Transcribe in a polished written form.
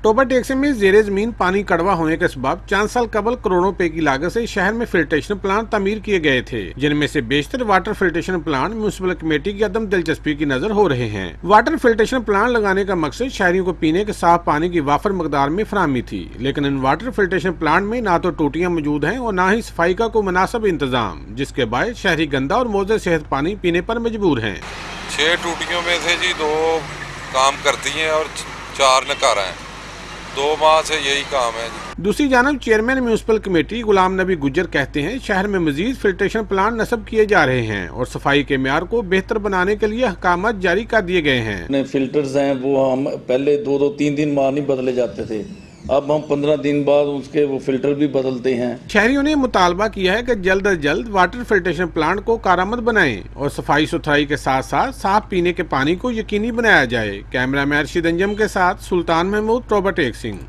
Toba taxi में जेर जमीन पानी कड़वा होने के सबब चंद साल कबल करोड़ों रुपए की लागत से शहर में फिल्ट्रेशन प्लांट तामीर किए गए थे, जिनमें से बेशतर water filtration plant municipal committee की अदम दिलचस्पी की नजर हो रहे हैं। वाटर फिल्ट्रेशन प्लांट लगाने का मकसद शहरियों को पीने के साफ पानी की वाफर मकदार में फराहमी थी, लेकिन इन वाटर फिल्ट्रेशन प्लांट में ना तो टूटियां मौजूद हैं और ना ही सफाई का कोई मुनासिब इंतजाम, जिसके बायस शहरी गंदा और मौजूद सेहत पानी पीने पर मजबूर हैं। 6 टूटियों में से जी 2 काम करती हैं और 4 नकारा हैं। 2 माह से यही काम है जी। दूसरी जानब chairman municipal committee Ghulam Nabi Gujjar कहते हैं, शहर में मजीद फिल्ट्रेशन प्लांट नस्ब किए जा रहे हैं और सफाई के मेयार को बेहतर बनाने के लिए अहकामात जारी कर दिए गए हैं। फिल्टर्स हैं वो हम पहले 2-3 दिन बाद नहीं बदले जाते थे, अब हम 15 दिन बाद उसके वो फिल्टर भी बदलते हैं। शहरियों ने मुतालबा किया है कि जल्द अज जल्द वाटर फिल्ट्रेशन प्लांट को कारआमद बनाएं और सफाई सुथराई के साथ साथ साफ पीने के पानी को यकीनी बनाया जाए। कैमरामैन अर्शिद अंजम के साथ सुल्तान महमूद, टोबा टेक सिंह।